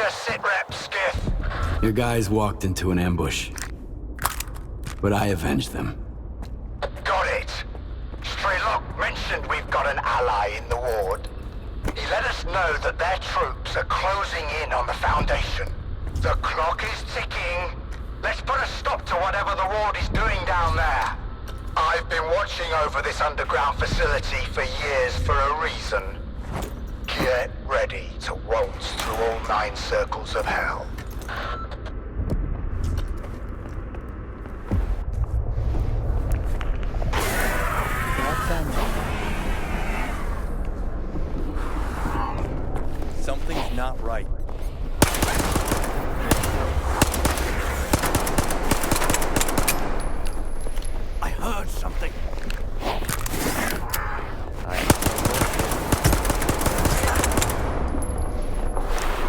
a sit-rep, Skiff. Your guys walked into an ambush, but I avenged them. Got it. Strelok mentioned we've got an ally in the ward. He let us know that their troops are closing in on the Foundation. The clock is ticking. Let's put a stop to whatever the ward is doing down there. I've been watching over this underground facility for years for a reason. Get ready to waltz through all 9 circles of hell. Something's not right. I heard something.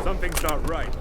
Something's not right.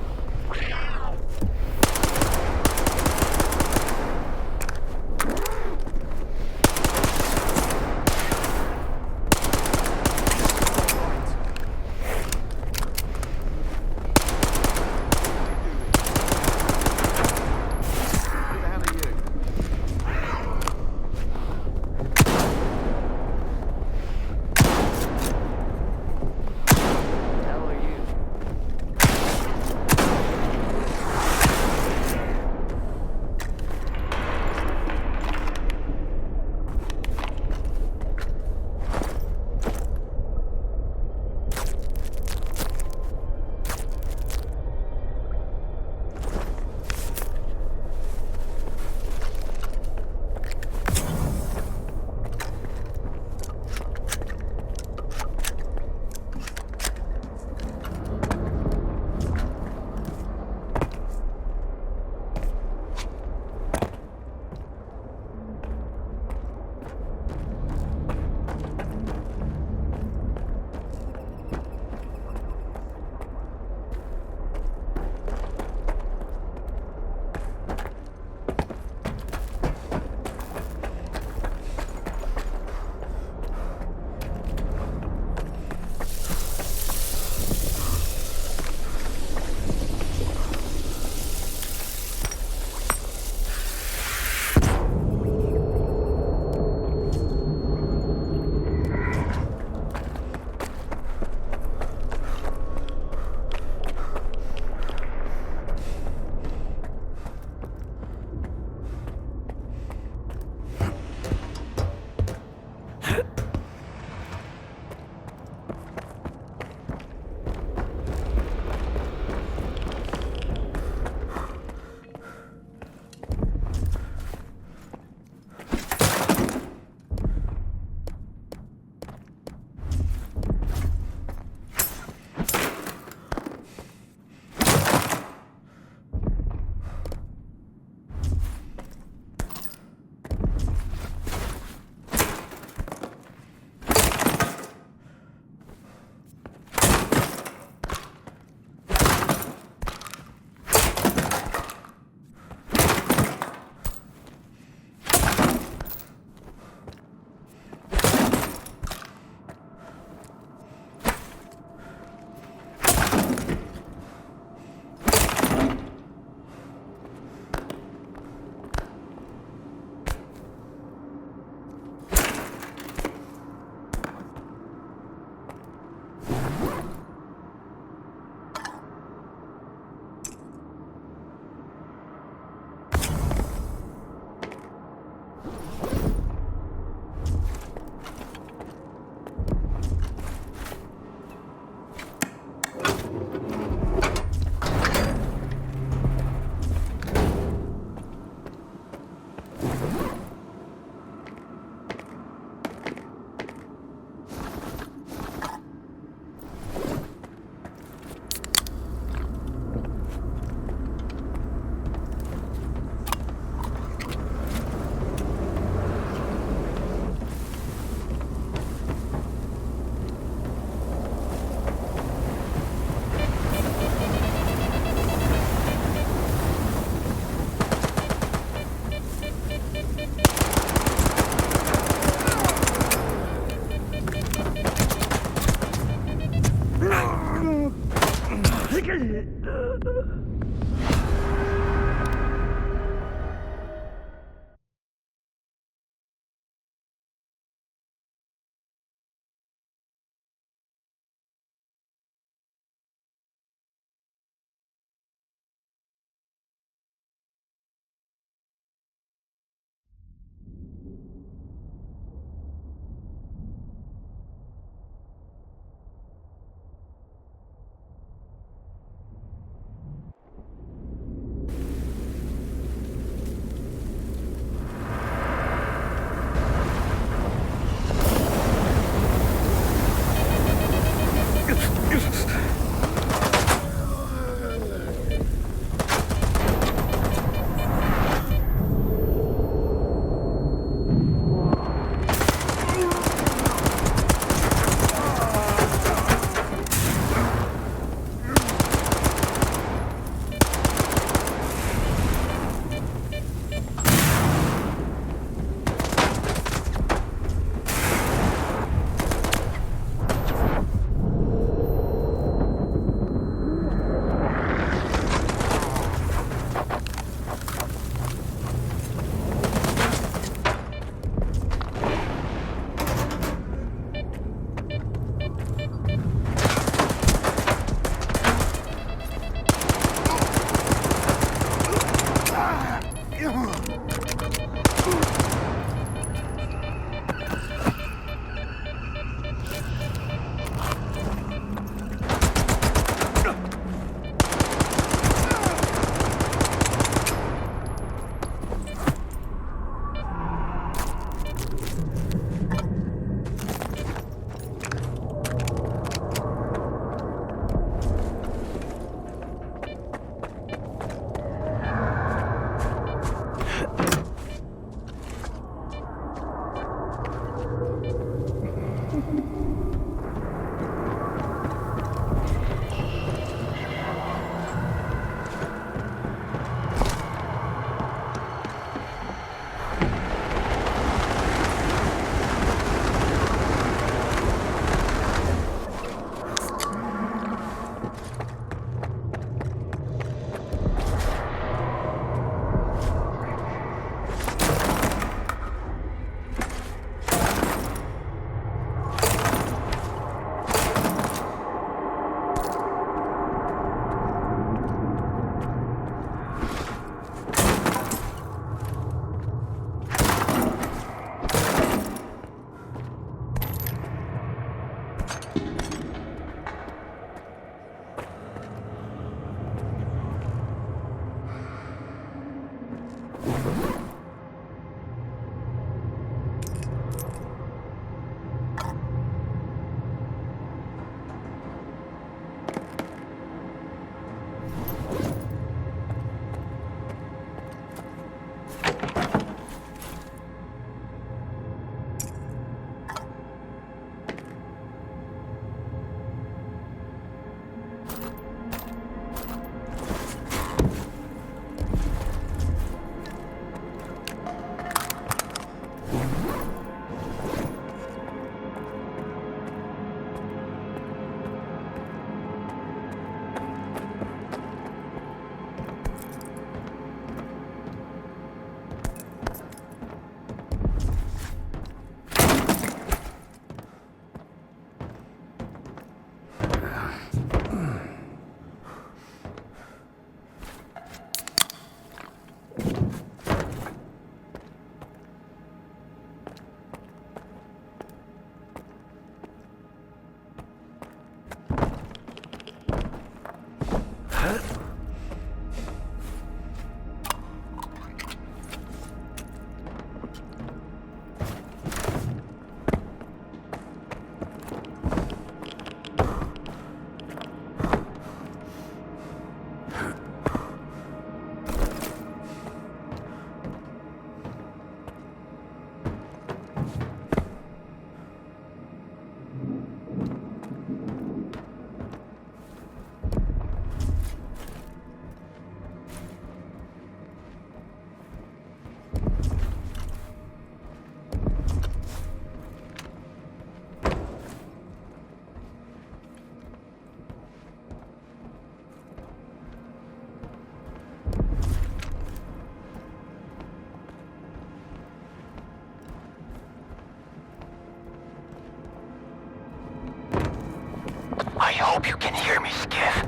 I hope you can hear me, Skiff.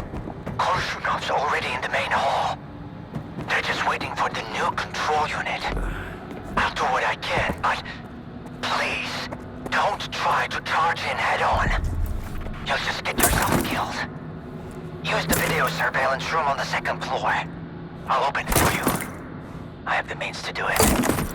Korshunov already in the main hall. They're just waiting for the new control unit. I'll do what I can, but please, don't try to charge in head-on. You'll just get yourself killed. Use the video surveillance room on the second floor. I'll open it for you. I have the means to do it.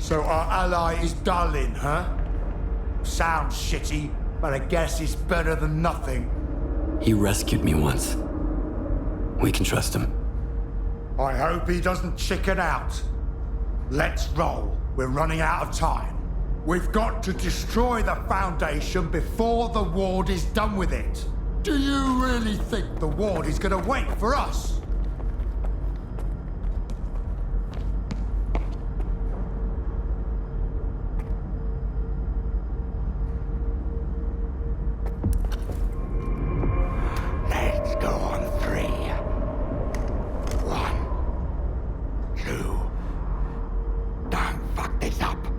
So our ally is Darlin, huh? Sounds shitty, but I guess it's better than nothing. He rescued me once. We can trust him. I hope he doesn't chicken out. Let's roll. We're running out of time. We've got to destroy the Foundation before the Ward is done with it. Do you really think the Ward is gonna wait for us? Let's go on 3. 1, 2. Don't fuck this up. 3.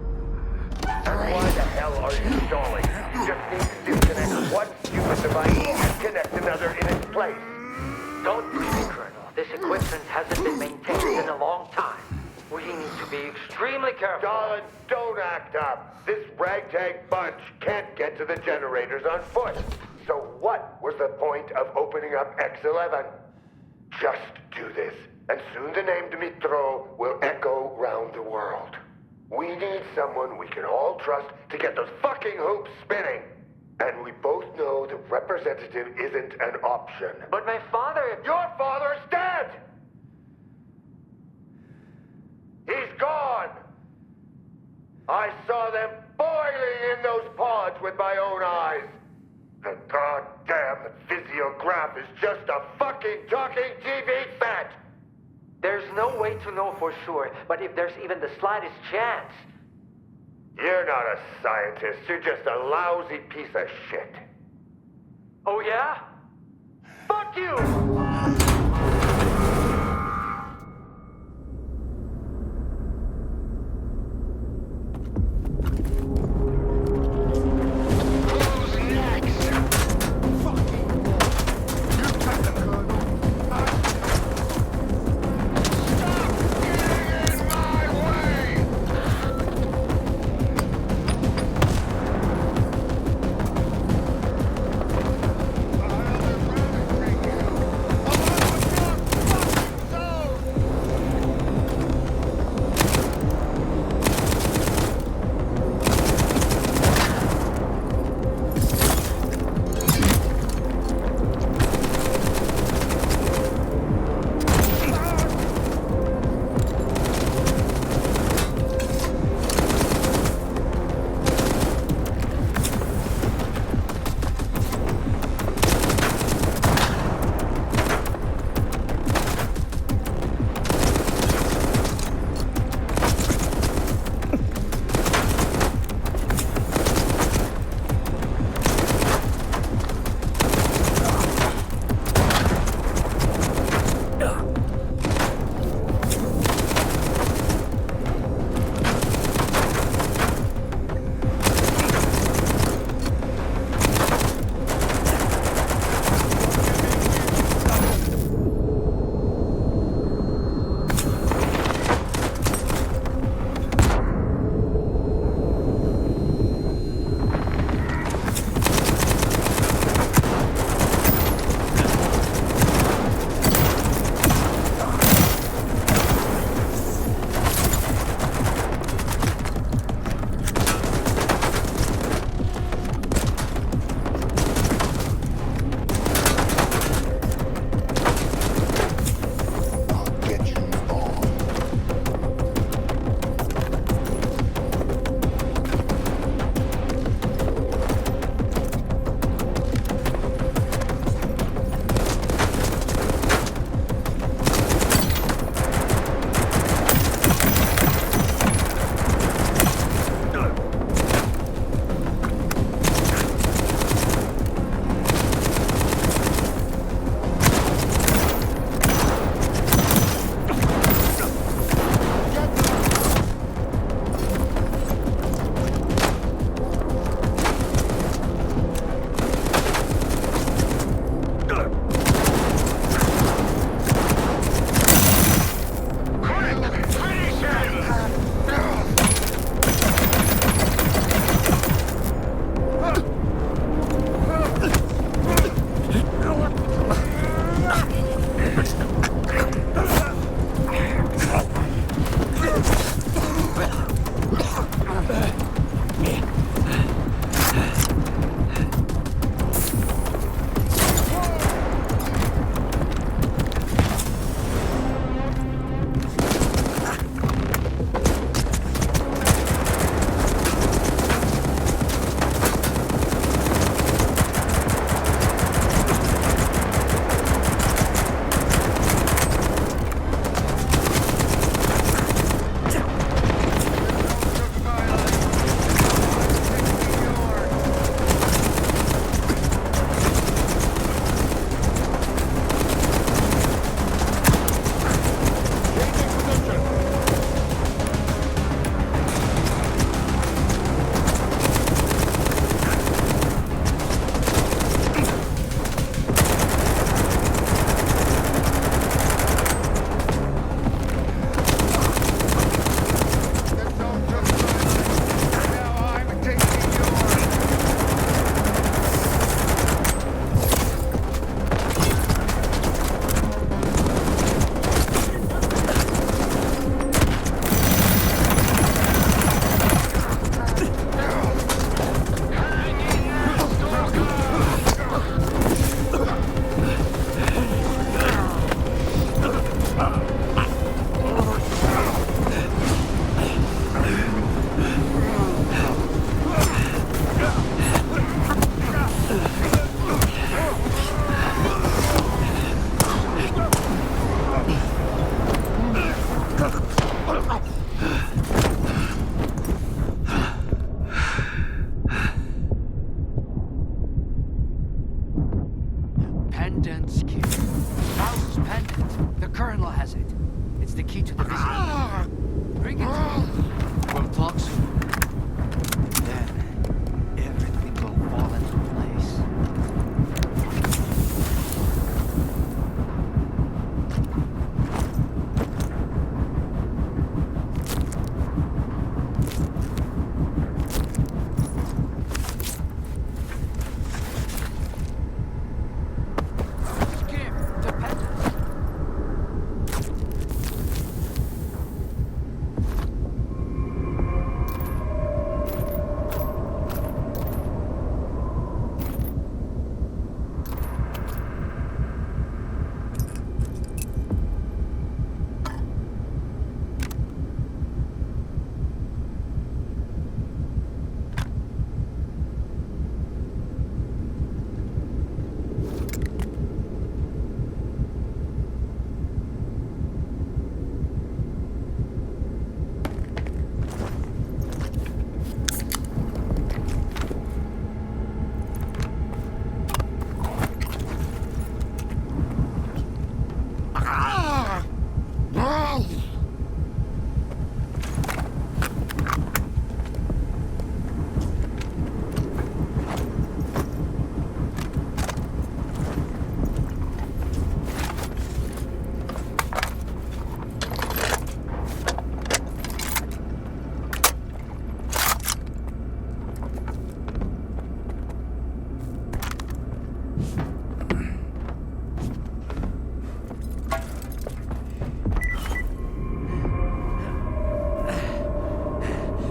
Why the hell are you stalling? You just need to disconnect one stupid device and connect another in its place. Don't worry, Colonel. This equipment hasn't been maintained in a long time. We be extremely careful. Darling, don't act up. This ragtag bunch can't get to the generators on foot. So what was the point of opening up X11? Just do this, and soon the name Dmitro will echo round the world. We need someone we can all trust to get those fucking hoops spinning. And we both know the representative isn't an option. But my father... Your father's dead! He's gone! I saw them boiling in those pods with my own eyes. The goddamn physiograph is just a fucking talking TV set! There's no way to know for sure, but if there's even the slightest chance... You're not a scientist, you're just a lousy piece of shit. Oh yeah? Fuck you!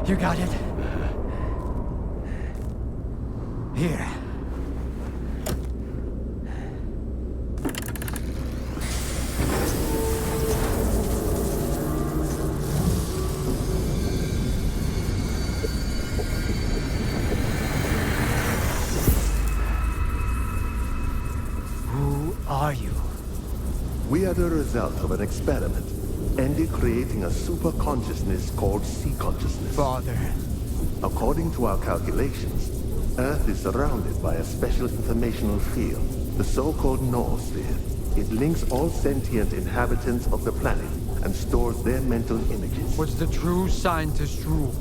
You got it? Here. Who are you? We are the result of an experiment, ended creating a super consciousness called C-consciousness. Father. According to our calculations, Earth is surrounded by a special informational field, the so-called noosphere. It links all sentient inhabitants of the planet and stores their mental images. What's the true scientist rule?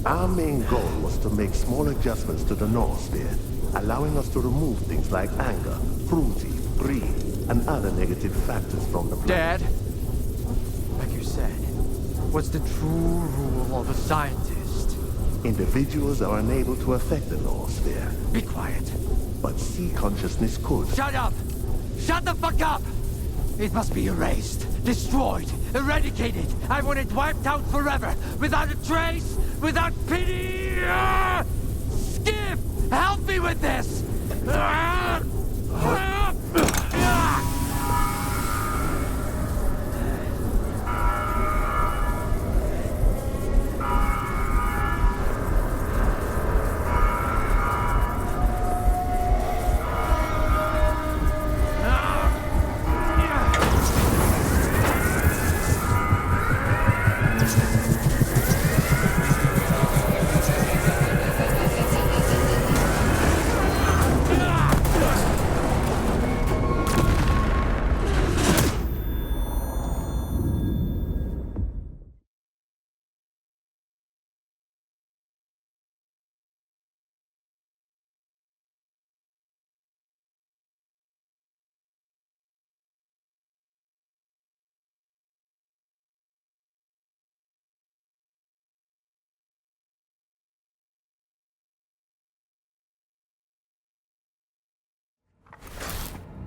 Our main goal was to make small adjustments to the noosphere, allowing us to remove things like anger, cruelty, greed, and other negative factors from the planet. Dad, like you said, what's the true rule of a scientist? Individuals are unable to affect the noosphere, Be quiet. but C-consciousness could. Shut up! Shut the fuck up! It must be erased, destroyed, eradicated. I want it wiped out forever, without a trace, without pity! Skip! Help me with this!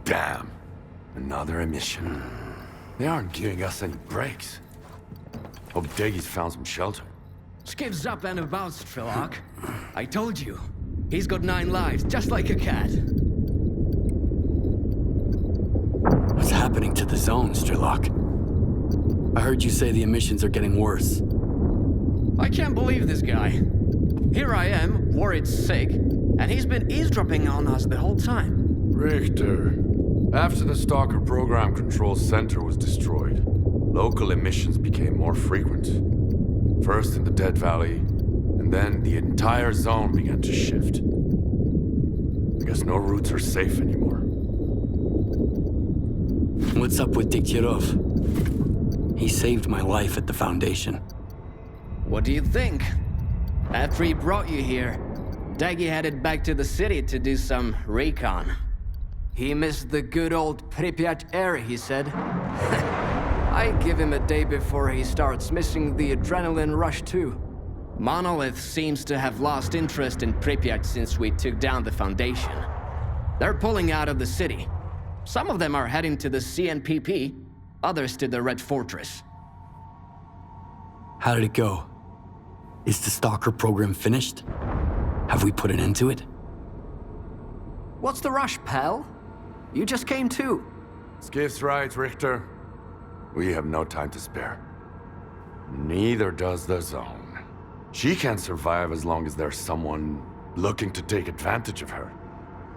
Damn. Another emission. They aren't giving us any breaks. Hope Deggy's found some shelter. Skip's up and about, S.T.A.L.K.E.R. I told you. He's got 9 lives, just like a cat. What's happening to the zone, S.T.A.L.K.E.R? I heard you say the emissions are getting worse. I can't believe this guy. Here I am, worried sick, and he's been eavesdropping on us the whole time. Richter. After the S.T.A.L.K.E.R program control center was destroyed, local emissions became more frequent. First in the Dead Valley, and then the entire zone began to shift. I guess no routes are safe anymore. What's up with Degg? He saved my life at the Foundation. What do you think? After he brought you here, Deggy headed back to the city to do some recon. He missed the good old Pripyat air, he said. I give him a day before he starts missing the adrenaline rush too. Monolith seems to have lost interest in Pripyat since we took down the Foundation. They're pulling out of the city. Some of them are heading to the CNPP, others to the Red Fortress. How did it go? Is the S.T.A.L.K.E.R program finished? Have we put an end to it? What's the rush, pal? You just came too. Skiff's right, Richter. We have no time to spare. Neither does the zone. She can't survive as long as there's someone looking to take advantage of her.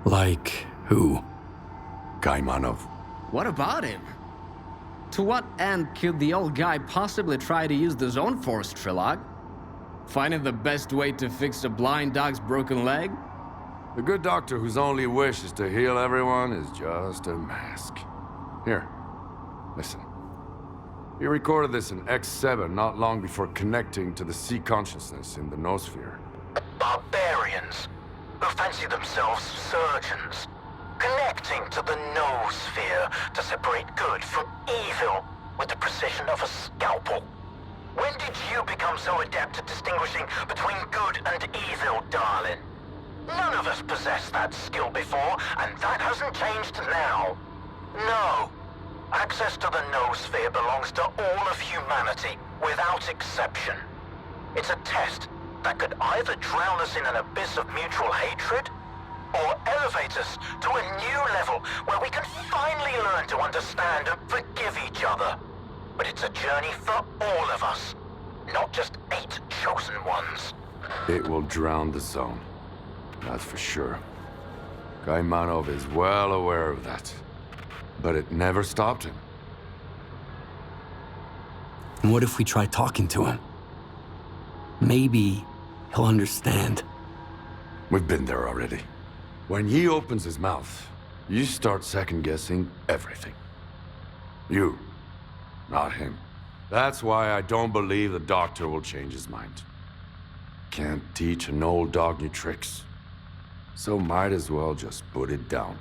Like who? Gaimanov. What about him? To what end could the old guy possibly try to use the zone force, S.T.A.L.K.E.R? Finding the best way to fix a blind dog's broken leg? The good doctor whose only wish is to heal everyone is just a mask. Here, listen. He recorded this in X7 not long before connecting to the sea consciousness in the noosphere. Barbarians who fancy themselves surgeons, connecting to the noosphere to separate good from evil with the precision of a scalpel. When did you become so adept at distinguishing between good and evil, darling? None of us possessed that skill before, and that hasn't changed now. No. Access to the noosphere belongs to all of humanity, without exception. It's a test that could either drown us in an abyss of mutual hatred, or elevate us to a new level where we can finally learn to understand and forgive each other. But it's a journey for all of us, not just 8 chosen ones. It will drown the zone. That's for sure. Kaimanov is well aware of that. But it never stopped him. And what if we try talking to him? Maybe he'll understand. We've been there already. When he opens his mouth, you start second-guessing everything. You, not him. That's why I don't believe the doctor will change his mind. Can't teach an old dog new tricks. So might as well just put it down.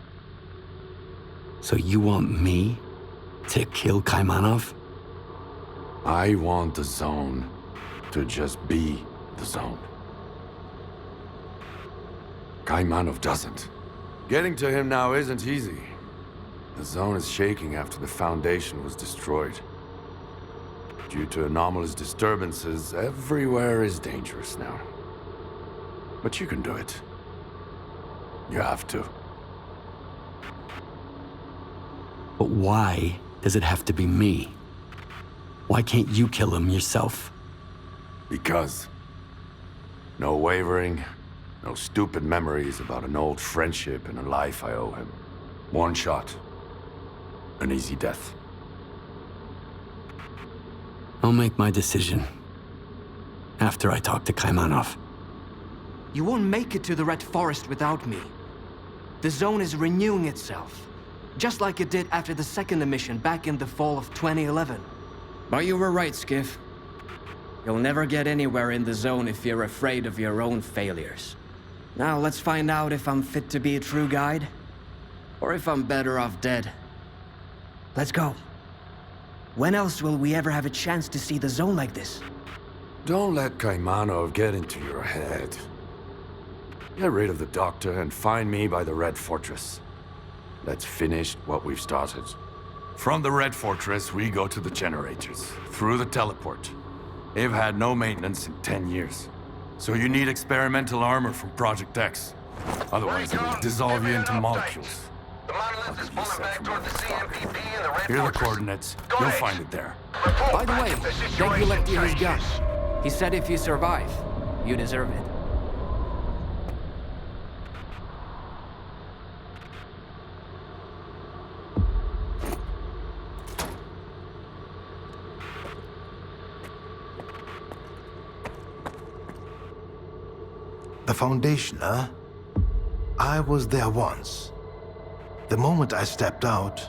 So you want me to kill Kaimanov? I want the zone to just be the zone. Kaimanov doesn't. Getting to him now isn't easy. The zone is shaking after the Foundation was destroyed. Due to anomalous disturbances, everywhere is dangerous now. But you can do it. You have to. But why does it have to be me? Why can't you kill him yourself? Because. No wavering, no stupid memories about an old friendship and a life I owe him. One shot. An easy death. I'll make my decision after I talk to Kaimanov. You won't make it to the Red Forest without me. The zone is renewing itself, just like it did after the second emission back in the fall of 2011. But you were right, Skiff. You'll never get anywhere in the zone if you're afraid of your own failures. Now let's find out if I'm fit to be a true guide, or if I'm better off dead. Let's go. When else will we ever have a chance to see the zone like this? Don't let Kaimanov get into your head. Get rid of the doctor and find me by the Red Fortress. Let's finish what we've started. From the Red Fortress, we go to the generators, through the teleport. They've had no maintenance in 10 years. So you need experimental armor from Project X. Otherwise, it will dissolve you into molecules. The monolith is pulling back toward the CMPP and the Red Here are the Fortress. coordinates. Go You'll ahead. find it there. Report By the back way, if the Deggy left you his situation gun. changes. He said if you survive, you deserve it. The Foundation, huh? I was there once. The moment I stepped out,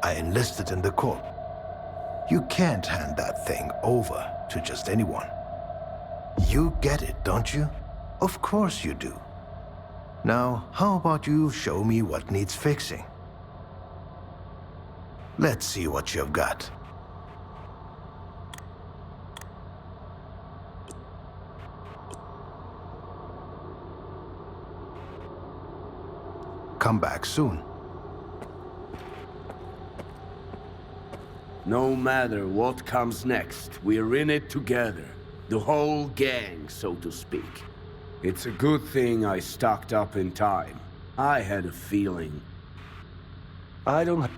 I enlisted in the Corps. You can't hand that thing over to just anyone. You get it, don't you? Of course you do. Now, how about you show me what needs fixing? Let's see what you've got. Come back soon. No matter what comes next, we're in it together. The whole gang, so to speak. It's a good thing I stocked up in time. I had a feeling. I don't...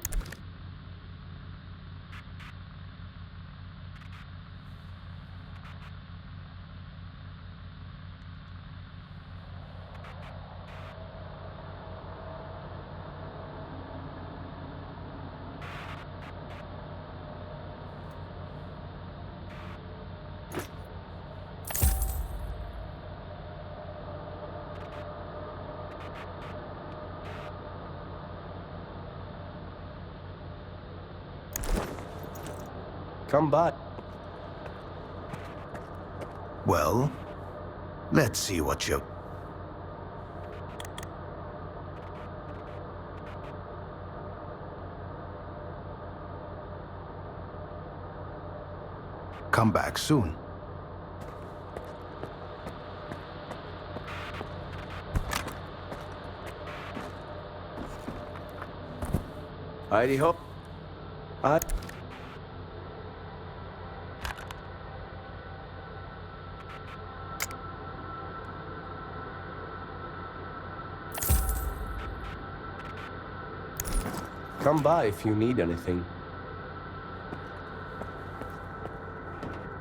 Come back. Well, let's see what you... Come back soon. Heidi hop. Come by if you need anything.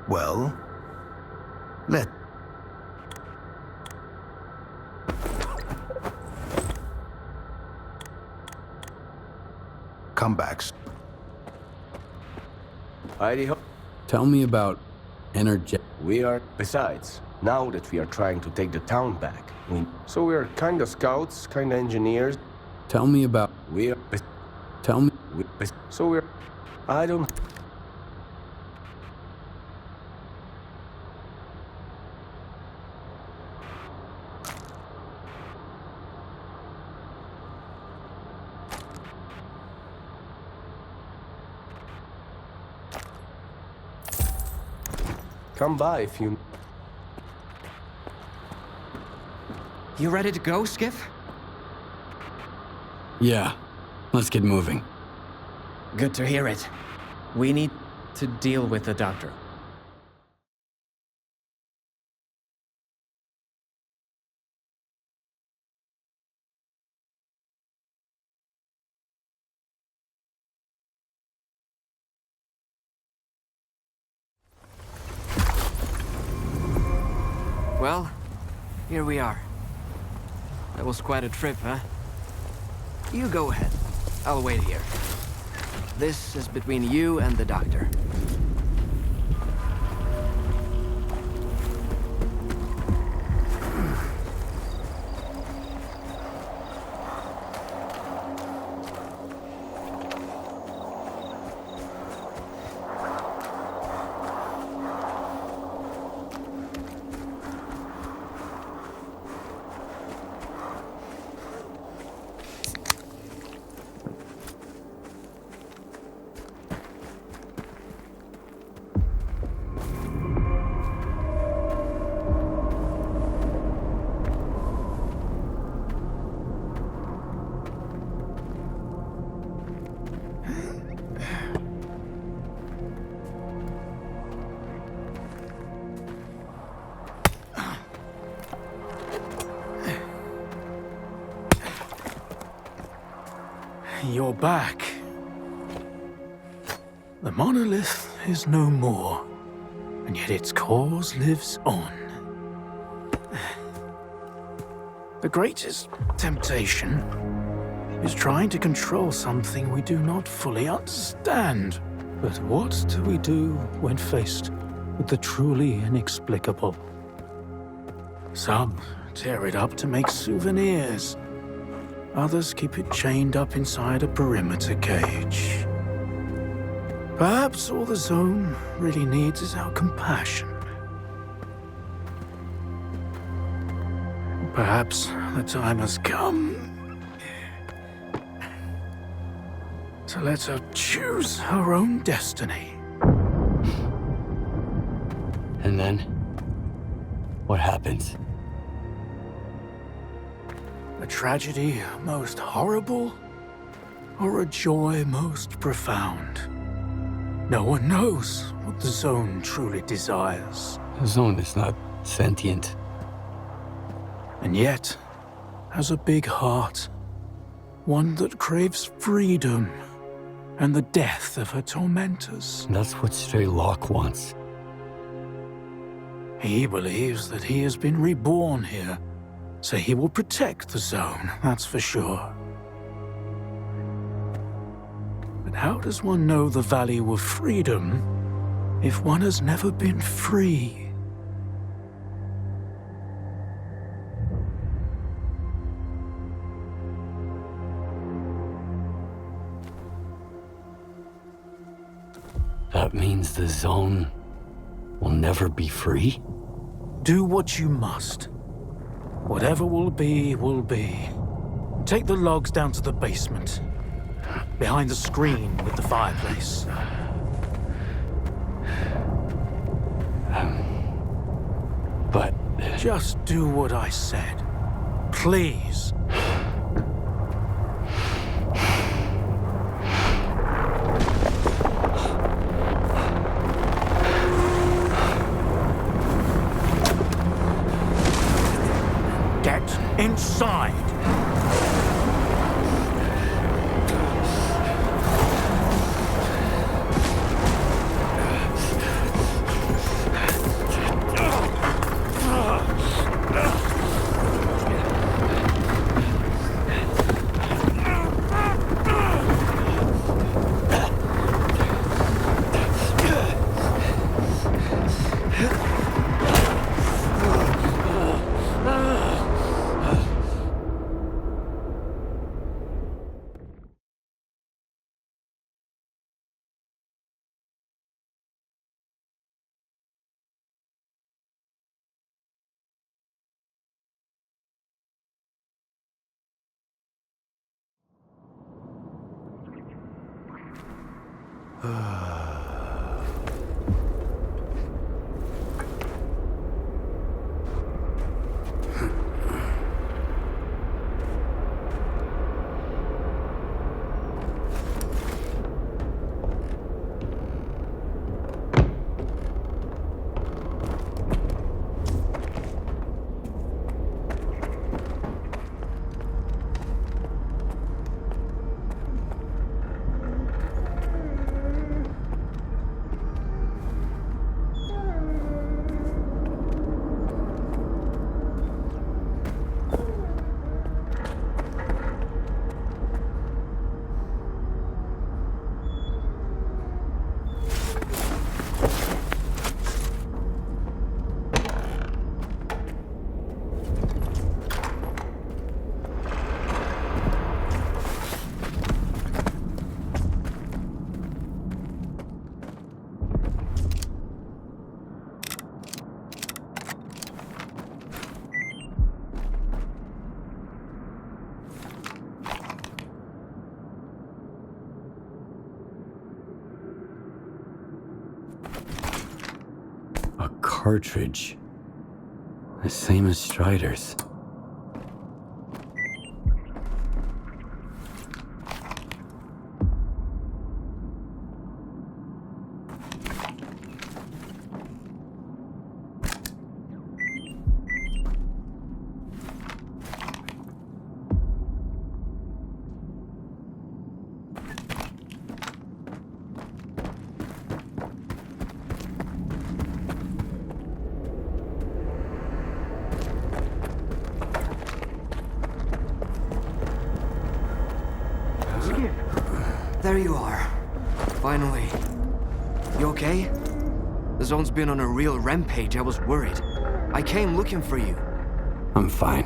Well, let... Comebacks. Heidi ho. Tell me about energy. We are... Besides, now that we are trying to take the town back, so we are kinda scouts, kinda engineers. Tell me about... We are... Tell me... So we're... I don't... Come by if you... You ready to go, Skiff? Yeah. Let's get moving. Good to hear it. We need to deal with the doctor. Well, here we are. That was quite a trip, huh? You go ahead. I'll wait here. This is between you and the doctor. You're back. The monolith is no more, and yet its cause lives on. The greatest temptation is trying to control something we do not fully understand. But what do we do when faced with the truly inexplicable? Some tear it up to make souvenirs. Others keep it chained up inside a perimeter cage. Perhaps all the zone really needs is our compassion. Perhaps the time has come to let her choose her own destiny. And then? What happens? A tragedy most horrible, or a joy most profound? No one knows what the zone truly desires. The zone is not sentient. And yet, has a big heart. One that craves freedom and the death of her tormentors. That's what S.T.A.L.K.E.R wants. He believes that he has been reborn here, so he will protect the zone, that's for sure. But how does one know the value of freedom if one has never been free? That means the zone will never be free? Do what you must. Whatever will be, will be. Take the logs down to the basement. Behind the screen with the fireplace. But... Just do what I said. Please. Get inside. A cartridge. The same as Strider's. There you are. Finally. You okay? The zone's been on a real rampage. I was worried. I came looking for you. I'm fine.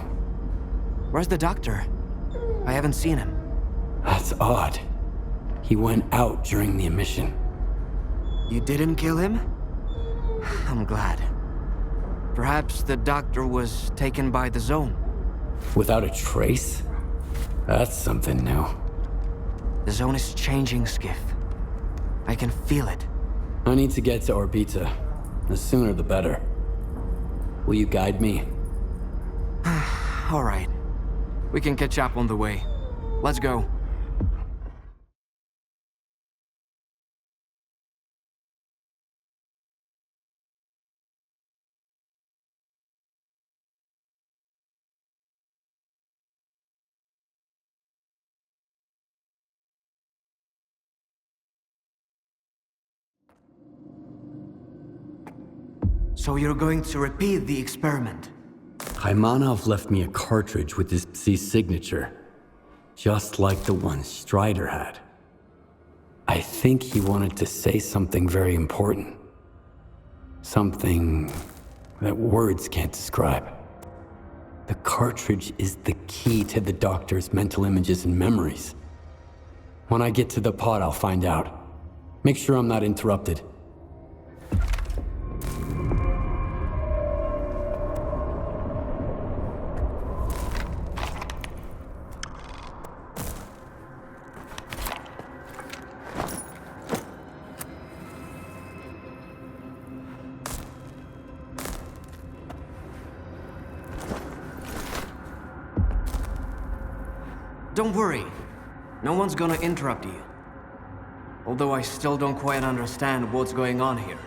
Where's the doctor? I haven't seen him. That's odd. He went out during the emission. You didn't kill him? I'm glad. Perhaps the doctor was taken by the zone. Without a trace? That's something new. The zone is changing, Skiff. I can feel it. I need to get to Orbita. The sooner the better. Will you guide me? All right. We can catch up on the way. Let's go. So you're going to repeat the experiment? Kaimanov left me a cartridge with his Psi signature. Just like the one Strider had. I think he wanted to say something very important. Something that words can't describe. The cartridge is the key to the doctor's mental images and memories. When I get to the pod, I'll find out. Make sure I'm not interrupted. Don't worry. No one's gonna interrupt you. Although I still don't quite understand what's going on here.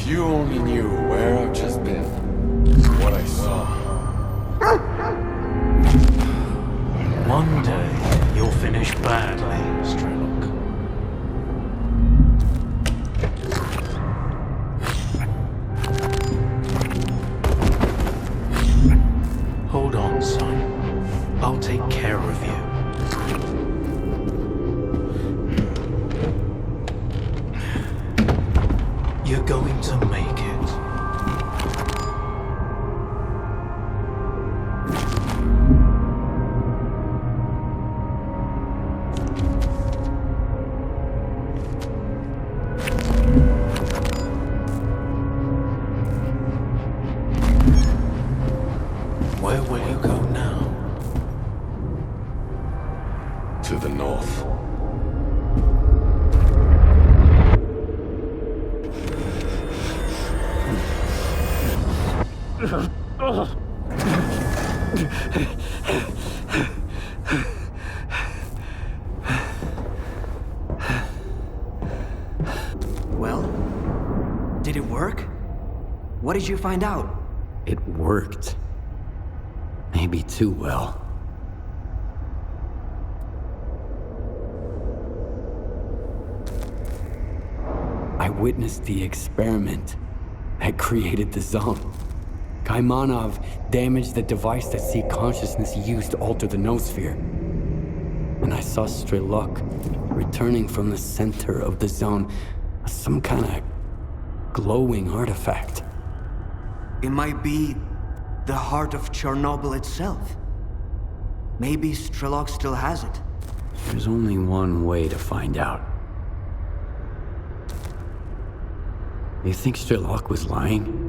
If you only knew where I've just been, what I saw. One day, you'll finish badly, Strelok. Hold on, son. I'll take care of you. You're going to make it. Where will you go now? To the north. Well, did it work? What did you find out? It worked. Maybe too well. I witnessed the experiment that created the zone. Kaimanov damaged the device that Seek Consciousness used to alter the noosphere. And I saw S.T.A.L.K.E.R returning from the center of the zone, some kind of glowing artifact. It might be the heart of Chernobyl itself. Maybe S.T.A.L.K.E.R still has it. There's only one way to find out. You think S.T.A.L.K.E.R was lying?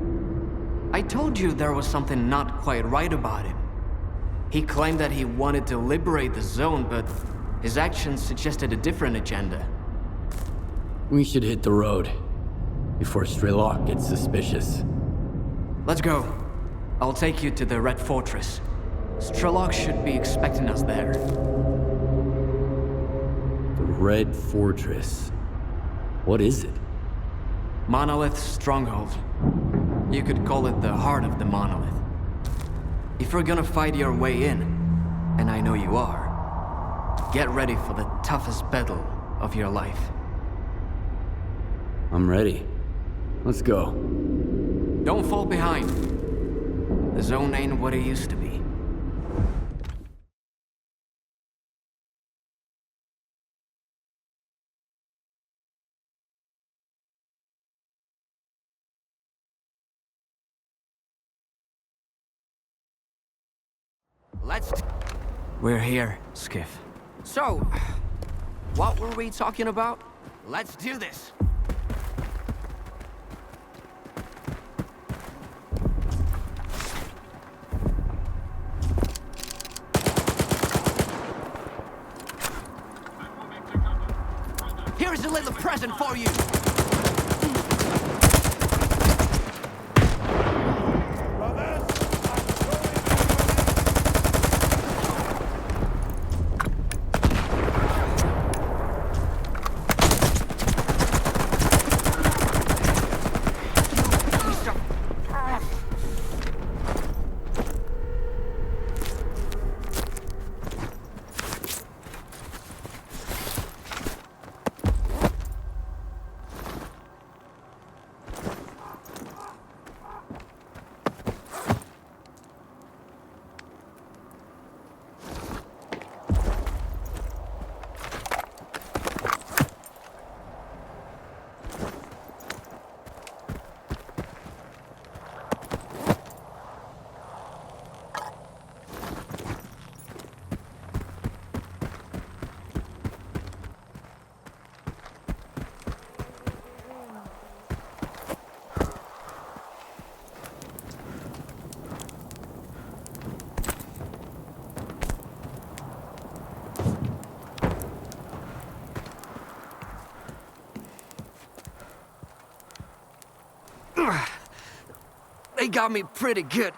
I told you there was something not quite right about him. He claimed that he wanted to liberate the zone, but his actions suggested a different agenda. We should hit the road before S.T.A.L.K.E.R gets suspicious. Let's go. I'll take you to the Red Fortress. S.T.A.L.K.E.R should be expecting us there. The Red Fortress. What is it? Monolith's stronghold. You could call it the heart of the monolith. If you're gonna fight your way in, and I know you are, get ready for the toughest battle of your life. I'm ready. Let's go. Don't fall behind. The zone ain't what it used to be. We're here, Skiff. So, what were we talking about? Let's do this. Here's a little present for you. They got me pretty good.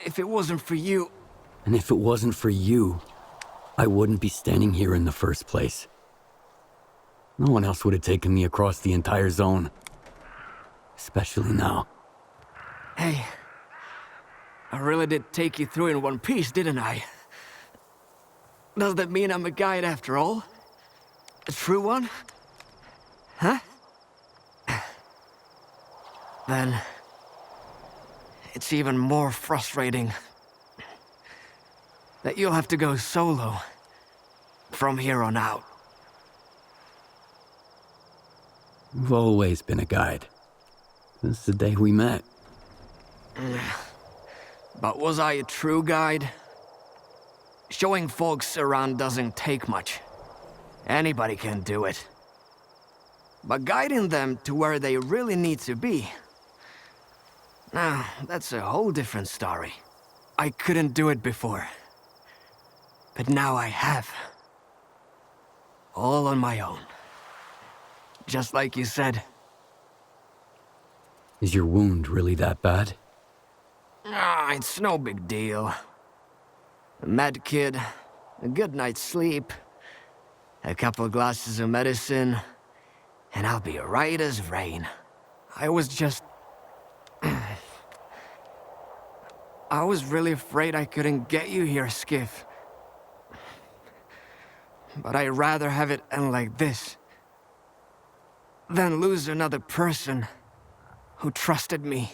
If it wasn't for you... And if it wasn't for you, I wouldn't be standing here in the first place. No one else would have taken me across the entire zone. especially now. Hey, I really did take you through in one piece, didn't I? Does that mean I'm a guide after all? A true one? Huh? Then... it's even more frustrating that you'll have to go solo from here on out. You've always been a guide. Since the day we met. But was I a true guide? Showing folks around doesn't take much. Anybody can do it. But guiding them to where they really need to be... now, that's a whole different story. I couldn't do it before. But now I have. All on my own. Just like you said. Is your wound really that bad? It's no big deal. A med kit, a good night's sleep, a couple glasses of medicine, and I'll be right as rain. I was just... I was really afraid I couldn't get you here, Skiff. But I'd rather have it end like this than lose another person who trusted me.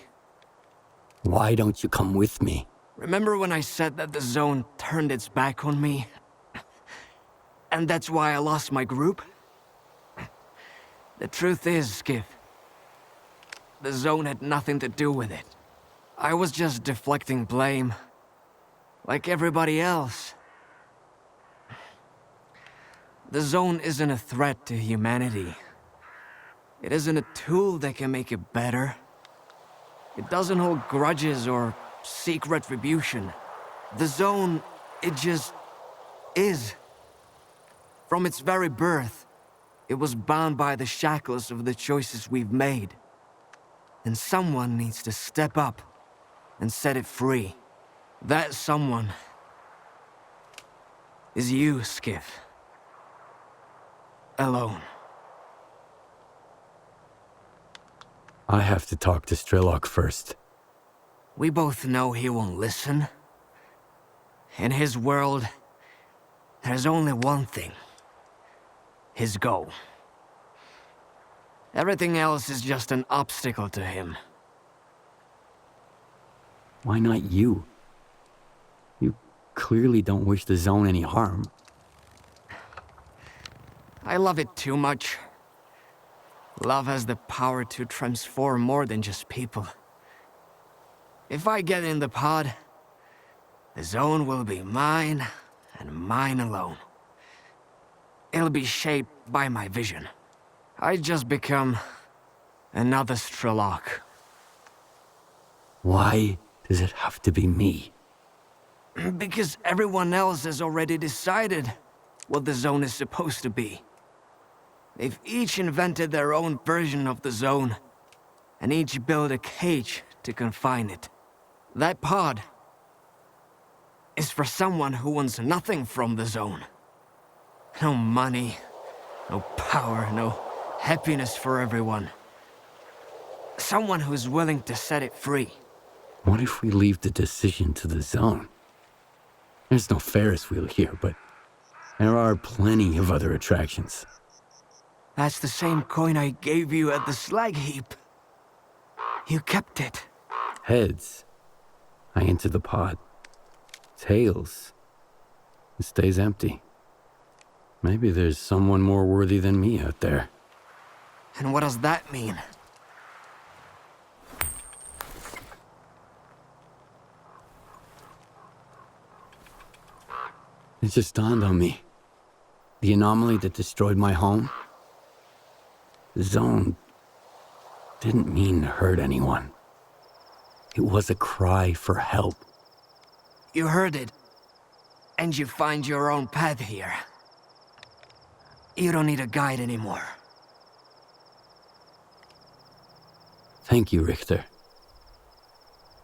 Why don't you come with me? Remember when I said that the Zone turned its back on me? And that's why I lost my group? The truth is, Skiff, the Zone had nothing to do with it. I was just deflecting blame, like everybody else. The Zone isn't a threat to humanity. It isn't a tool that can make it better. It doesn't hold grudges or seek retribution. The Zone, it just is. From its very birth, it was bound by the shackles of the choices we've made. And someone needs to step up and set it free. That someone is you, Skiff. Alone. I have to talk to S.T.A.L.K.E.R first. We both know he won't listen. In his world, there's only one thing. His goal. Everything else is just an obstacle to him. Why not you? You clearly don't wish the Zone any harm. I love it too much. Love has the power to transform more than just people. If I get in the pod, the Zone will be mine, and mine alone. It'll be shaped by my vision. I just become another S.T.A.L.K.E.R. Why does it have to be me? Because everyone else has already decided what the Zone is supposed to be. They've each invented their own version of the Zone, and each built a cage to confine it. That pod is for someone who wants nothing from the Zone. No money, no power, no happiness for everyone. Someone who's willing to set it free. What if we leave the decision to the Zone? There's no Ferris wheel here, but there are plenty of other attractions. That's the same coin I gave you at the slag heap. You kept it. Heads, I enter the pod. Tails, it stays empty. Maybe there's someone more worthy than me out there. And what does that mean? It just dawned on me. The anomaly that destroyed my home, the Zone didn't mean to hurt anyone. It was a cry for help. You heard it, and you find your own path here. You don't need a guide anymore. Thank you, Richter.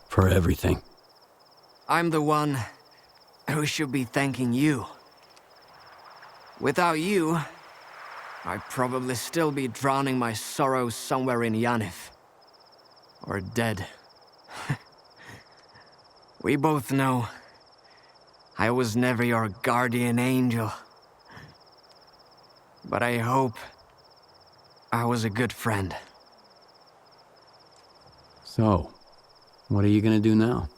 For everything. I'm the one who should be thanking you. Without you, I'd probably still be drowning my sorrows somewhere in Yanif. or dead. We both know I was never your guardian angel. But I hope I was a good friend. So, what are you gonna do now?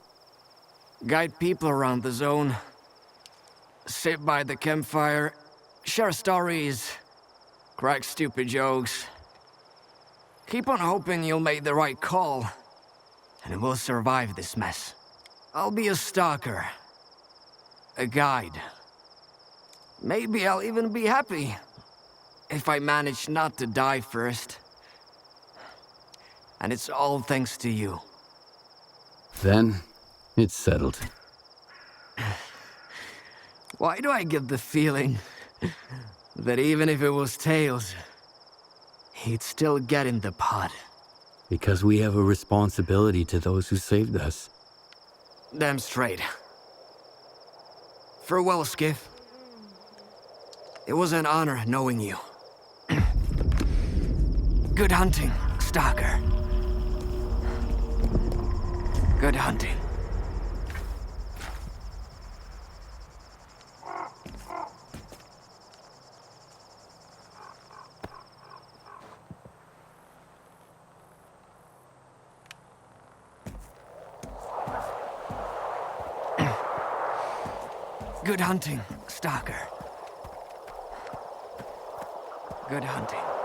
Guide people around the zone. Sit by the campfire, share stories, crack stupid jokes. Keep on hoping you'll make the right call, and we'll survive this mess. I'll be a stalker, a guide. Maybe I'll even be happy if I manage not to die first. And it's all thanks to you. Then, it's settled. Why do I get the feeling that even if it was Tails, he'd still get in the pod? Because we have a responsibility to those who saved us. Damn straight. Farewell, Skiff. It was an honor knowing you. Good hunting, Stalker. Good hunting. Good hunting, Stalker. Good hunting.